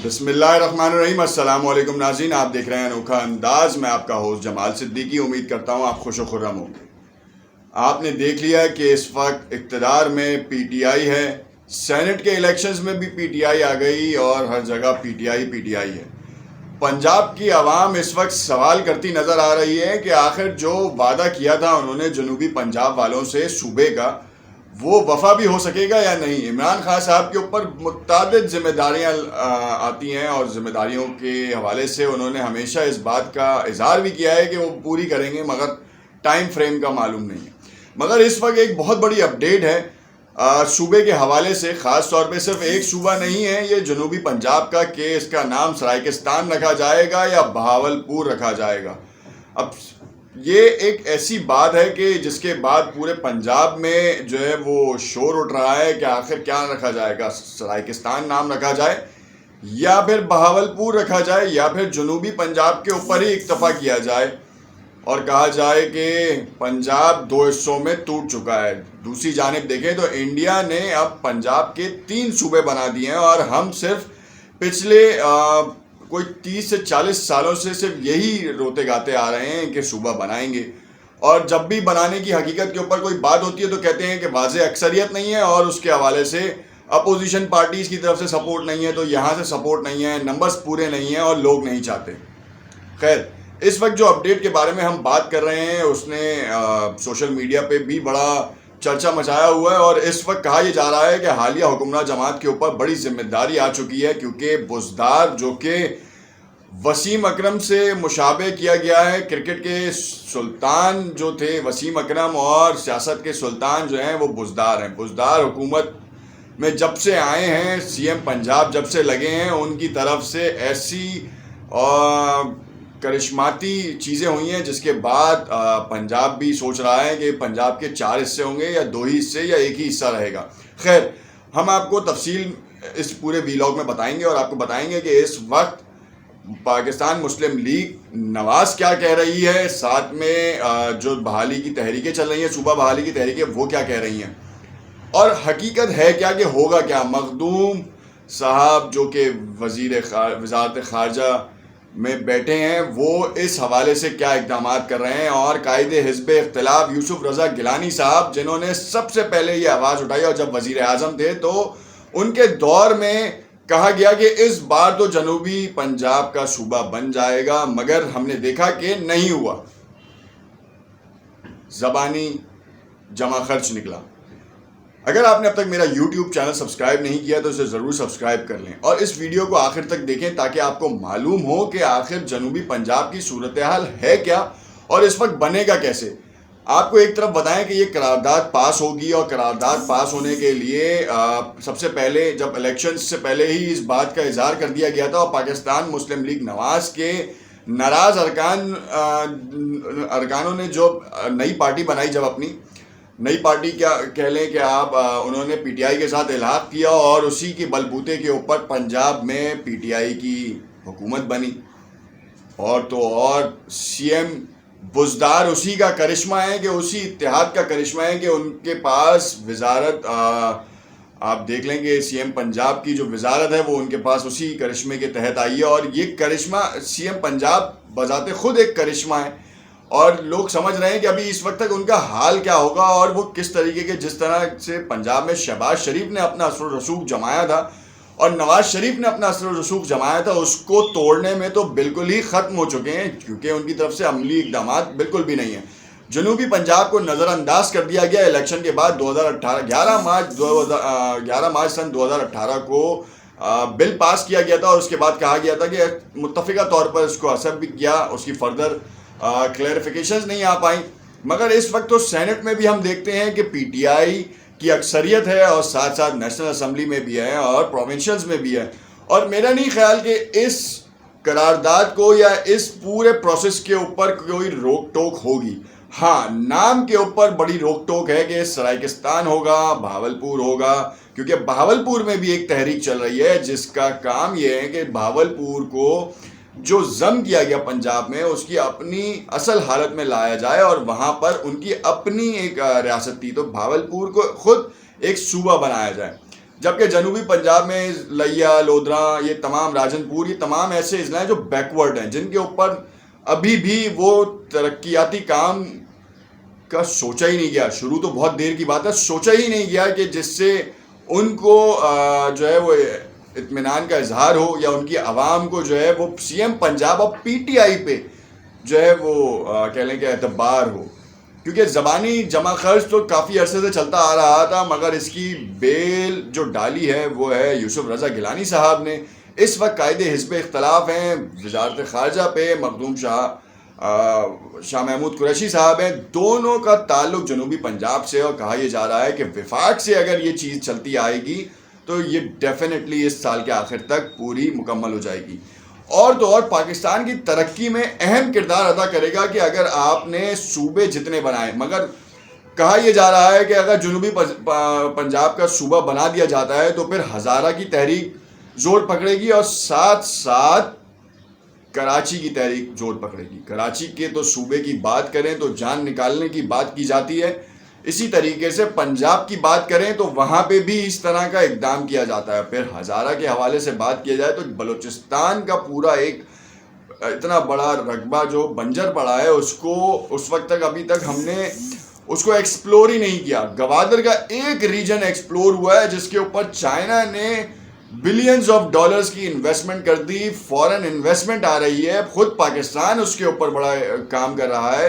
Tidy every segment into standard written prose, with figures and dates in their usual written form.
بسم اللہ الرحمن الرحیم. السلام علیکم ناظرین, آپ دیکھ رہے ہیں انوکھا انداز. میں آپ کا ہوسٹ جمال صدیقی. امید کرتا ہوں آپ خوش و خرم ہوں گے. آپ نے دیکھ لیا کہ اس وقت اقتدار میں پی ٹی آئی ہے. سینٹ کے الیکشنز میں بھی پی ٹی آئی آ گئی اور ہر جگہ پی ٹی آئی ہے. پنجاب کی عوام اس وقت سوال کرتی نظر آ رہی ہے کہ آخر جو وعدہ کیا تھا انہوں نے جنوبی پنجاب والوں سے صوبے کا, وہ وفا بھی ہو سکے گا یا نہیں. عمران خان صاحب کے اوپر متعدد ذمہ داریاں آتی ہیں اور ذمہ داریوں کے حوالے سے انہوں نے ہمیشہ اس بات کا اظہار بھی کیا ہے کہ وہ پوری کریں گے, مگر ٹائم فریم کا معلوم نہیں ہے. مگر اس وقت ایک بہت بڑی اپڈیٹ ہے صوبے کے حوالے سے, خاص طور پہ صرف ایک صوبہ نہیں ہے یہ جنوبی پنجاب کا کہ اس کا نام سرائیکستان رکھا جائے گا یا بہاولپور رکھا جائے گا. اب یہ ایک ایسی بات ہے کہ جس کے بعد پورے پنجاب میں جو ہے وہ شور اٹھ رہا ہے کہ آخر کیا رکھا جائے گا, سرائیکستان نام رکھا جائے یا پھر بہاولپور رکھا جائے یا پھر جنوبی پنجاب کے اوپر ہی اکتفا کیا جائے اور کہا جائے کہ پنجاب دو حصوں میں ٹوٹ چکا ہے. دوسری جانب دیکھیں تو انڈیا نے اب پنجاب کے 3 صوبے بنا دیے ہیں اور ہم صرف پچھلے کوئی 30 سے 40 سالوں سے صرف یہی روتے گاتے آ رہے ہیں کہ صوبہ بنائیں گے, اور جب بھی بنانے کی حقیقت کے اوپر کوئی بات ہوتی ہے تو کہتے ہیں کہ واضح اکثریت نہیں ہے اور اس کے حوالے سے اپوزیشن پارٹیز کی طرف سے سپورٹ نہیں ہے, تو یہاں سے سپورٹ نہیں ہے, نمبرز پورے نہیں ہیں اور لوگ نہیں چاہتے. خیر, اس وقت جو اپڈیٹ کے بارے میں ہم بات کر رہے ہیں اس نے سوشل میڈیا پہ بھی بڑا چرچا مچایا ہوا ہے, اور اس وقت کہا یہ جا رہا ہے کہ حالیہ حکمراں جماعت کے اوپر بڑی ذمہ داری آ چکی ہے, کیونکہ بزدار جو کہ وسیم اکرم سے مشابہ کیا گیا ہے, کرکٹ کے سلطان جو تھے وسیم اکرم اور سیاست کے سلطان جو ہیں وہ بزدار ہیں. بزدار حکومت میں جب سے آئے ہیں, سی ایم پنجاب جب سے لگے ہیں, ان کی طرف سے ایسی کرشماتی چیزیں ہوئی ہیں جس کے بعد پنجاب بھی سوچ رہا ہے کہ پنجاب کے 4 حصے ہوں گے یا 2 ہی حصے یا ایک ہی حصہ رہے گا. خیر, ہم آپ کو تفصیل اس پورے ویلاگ میں بتائیں گے اور آپ کو بتائیں گے کہ اس وقت پاکستان مسلم لیگ نواز کیا کہہ رہی ہے, ساتھ میں جو بحالی کی تحریکیں چل رہی ہیں, صوبہ بحالی کی تحریکیں, وہ کیا کہہ رہی ہیں, اور حقیقت ہے کیا کہ ہوگا کیا. مخدوم صاحب جو کہ وزارت خارجہ میں بیٹھے ہیں وہ اس حوالے سے کیا اقدامات کر رہے ہیں, اور قائد حزب اختلاف یوسف رضا گیلانی صاحب جنہوں نے سب سے پہلے یہ آواز اٹھائی اور جب وزیر اعظم تھے تو ان کے دور میں کہا گیا کہ اس بار تو جنوبی پنجاب کا صوبہ بن جائے گا, مگر ہم نے دیکھا کہ نہیں ہوا, زبانی جمع خرچ نکلا. اگر آپ نے اب تک میرا یوٹیوب چینل سبسکرائب نہیں کیا تو اسے ضرور سبسکرائب کر لیں اور اس ویڈیو کو آخر تک دیکھیں تاکہ آپ کو معلوم ہو کہ آخر جنوبی پنجاب کی صورتحال ہے کیا اور اس وقت بنے گا کیسے. آپ کو ایک طرف بتائیں کہ یہ قرارداد پاس ہوگی, اور قرارداد پاس ہونے کے لیے سب سے پہلے جب الیکشن سے پہلے ہی اس بات کا اظہار کر دیا گیا تھا, اور پاکستان مسلم لیگ نواز کے ناراض ارکانوں نے جو نئی پارٹی بنائی, جب اپنی نئی پارٹی کیا کہہ لیں کہ آپ, انہوں نے پی ٹی آئی کے ساتھ الحاق کیا اور اسی کے بل بوتے کے اوپر پنجاب میں پی ٹی آئی کی حکومت بنی. اور تو اور سی ایم بزدار اسی کا کرشمہ ہے کہ اسی اتحاد کا کرشمہ ہے کہ ان کے پاس وزارت, آپ دیکھ لیں کہ سی ایم پنجاب کی جو وزارت ہے وہ ان کے پاس اسی کرشمے کے تحت آئی ہے, اور یہ کرشمہ سی ایم پنجاب بذات خود ایک کرشمہ ہے, اور لوگ سمجھ رہے ہیں کہ ابھی اس وقت تک ان کا حال کیا ہوگا اور وہ کس طریقے کے, جس طرح سے پنجاب میں شہباز شریف نے اپنا اثر و رسوخ جمایا تھا اور نواز شریف نے اپنا اثر و رسوخ جمایا تھا, اس کو توڑنے میں تو بالکل ہی ختم ہو چکے ہیں, کیونکہ ان کی طرف سے عملی اقدامات بالکل بھی نہیں ہیں. جنوبی پنجاب کو نظر انداز کر دیا گیا الیکشن کے بعد 11 مارچ سن 2018 کو بل پاس کیا گیا تھا, اور اس کے بعد کہا گیا تھا کہ متفقہ طور پر اس کو اثر بھی کیا, اس کی فردر کلیریفیکیشنز نہیں آ پائیں. مگر اس وقت تو سینٹ میں بھی ہم دیکھتے ہیں کہ پی ٹی آئی کی اکثریت ہے اور ساتھ ساتھ نیشنل اسمبلی میں بھی ہے اور پروونشلز میں بھی ہے, اور میرا نہیں خیال کہ اس قرارداد کو یا اس پورے پروسیس کے اوپر کوئی روک ٹوک ہوگی. ہاں, نام کے اوپر بڑی روک ٹوک ہے کہ سرائیکستان ہوگا, بہاولپور ہوگا, کیونکہ بہاولپور میں بھی ایک تحریک چل رہی ہے جس کا کام یہ ہے کہ بہاولپور کو جو ضم کیا گیا پنجاب میں اس کی اپنی اصل حالت میں لایا جائے, اور وہاں پر ان کی اپنی ایک ریاست تھی تو بہاولپور کو خود ایک صوبہ بنایا جائے. جبکہ جنوبی پنجاب میں لیا، لودھرا، یہ تمام راجن پور، یہ تمام ایسے اضلاع ہیں جو بیکورڈ ہیں، جن کے اوپر ابھی بھی وہ ترقیاتی کام کا سوچا ہی نہیں گیا. شروع تو بہت دیر کی بات ہے، سوچا ہی نہیں گیا کہ جس سے ان کو جو ہے وہ اطمینان کا اظہار ہو، یا ان کی عوام کو جو ہے وہ سی ایم پنجاب اور پی ٹی آئی پہ جو ہے وہ کہہ لیں کہ اعتبار ہو. کیونکہ زبانی جمع خرچ تو کافی عرصے سے چلتا آ رہا تھا، مگر اس کی بیل جو ڈالی ہے وہ ہے یوسف رضا گیلانی صاحب نے. اس وقت قائد حزب اختلاف ہیں وزارت خارجہ پہ، مخدوم شاہ محمود قریشی صاحب ہیں. دونوں کا تعلق جنوبی پنجاب سے، اور کہا یہ جا رہا ہے کہ وفاق سے اگر یہ چیز چلتی آئے گی تو یہ ڈیفینیٹلی اس سال کے آخر تک پوری مکمل ہو جائے گی. اور تو اور پاکستان کی ترقی میں اہم کردار ادا کرے گا کہ اگر آپ نے صوبے جتنے بنائے، مگر کہا یہ جا رہا ہے کہ اگر جنوبی پنجاب کا صوبہ بنا دیا جاتا ہے تو پھر ہزارہ کی تحریک زور پکڑے گی، اور ساتھ ساتھ کراچی کی تحریک زور پکڑے گی. کراچی کے تو صوبے کی بات کریں تو جان نکالنے کی بات کی جاتی ہے، اسی طریقے سے پنجاب کی بات کریں تو وہاں پہ بھی اس طرح کا اقدام کیا جاتا ہے. پھر ہزارہ کے حوالے سے بات کیا جائے تو بلوچستان کا پورا ایک اتنا بڑا رقبہ جو بنجر پڑا ہے، اس کو اس وقت تک ابھی تک ہم نے اس کو ایکسپلور ہی نہیں کیا. گوادر کا ایک ریجن ایکسپلور ہوا ہے جس کے اوپر چائنا نے بلینز آف ڈالرز کی انویسٹمنٹ کر دی، فورن انویسٹمنٹ آ رہی ہے، خود پاکستان اس کے اوپر بڑا کام کر رہا ہے.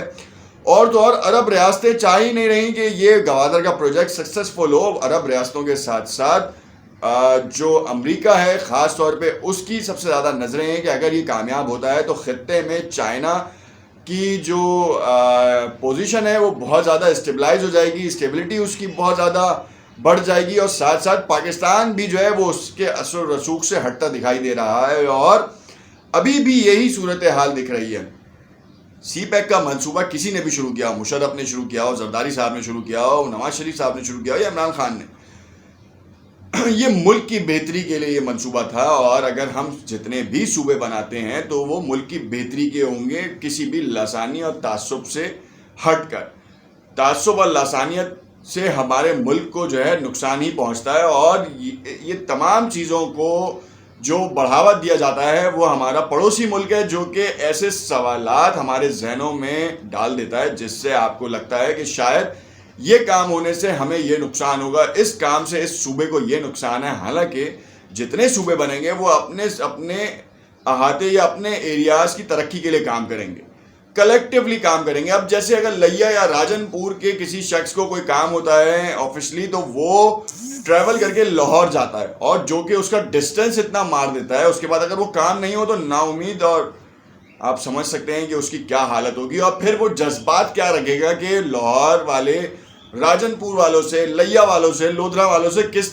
اور تو اور عرب ریاستیں چاہ ہی نہیں رہیں کہ یہ گوادر کا پروجیکٹ سکسیسفل ہو. عرب ریاستوں کے ساتھ ساتھ جو امریکہ ہے خاص طور پہ، اس کی سب سے زیادہ نظریں ہیں کہ اگر یہ کامیاب ہوتا ہے تو خطے میں چائنا کی جو پوزیشن ہے وہ بہت زیادہ اسٹیبلائز ہو جائے گی، اسٹیبلٹی اس کی بہت زیادہ بڑھ جائے گی، اور ساتھ ساتھ پاکستان بھی جو ہے وہ اس کے اثر و رسوخ سے ہٹتا دکھائی دے رہا ہے. اور ابھی بھی یہی صورتحال دکھ رہی ہے. سی پیک کا منصوبہ کسی نے بھی شروع کیا ہو، مشرف نے شروع کیا ہو، زرداری صاحب نے شروع کیا ہو، نواز شریف صاحب نے شروع کیا ہو، یا عمران خان نے، یہ ملک کی بہتری کے لیے یہ منصوبہ تھا. اور اگر ہم جتنے بھی صوبے بناتے ہیں تو وہ ملک کی بہتری کے ہوں گے، کسی بھی لسانی اور تعصب سے ہٹ کر. تعصب اور لسانیت سے ہمارے ملک کو جو ہے نقصان ہی پہنچتا ہے، اور یہ تمام چیزوں کو جو بڑھاوا دیا جاتا ہے وہ ہمارا پڑوسی ملک ہے، جو کہ ایسے سوالات ہمارے ذہنوں میں ڈال دیتا ہے جس سے آپ کو لگتا ہے کہ شاید یہ کام ہونے سے ہمیں یہ نقصان ہوگا، اس کام سے اس صوبے کو یہ نقصان ہے. حالانکہ جتنے صوبے بنیں گے وہ اپنے احاطے یا اپنے ایریاز کی ترقی کے لیے کام کریں گے، کلیکٹیولی کام کریں گے. اب جیسے اگر لیا یا راجن پور کے کسی شخص کو کوئی کام ہوتا ہے آفیشلی، تو وہ ٹریول کر کے لاہور جاتا ہے، اور جو کہ اس کا ڈسٹینس اتنا مار دیتا ہے، اس کے بعد اگر وہ کام نہیں ہو تو نا امید، اور آپ سمجھ سکتے ہیں کہ اس کی کیا حالت ہوگی. اور پھر وہ جذبات کیا رکھے گا کہ لاہور والے راجن پور والوں سے، لیا والوں سے، لودھرا والوں سے کس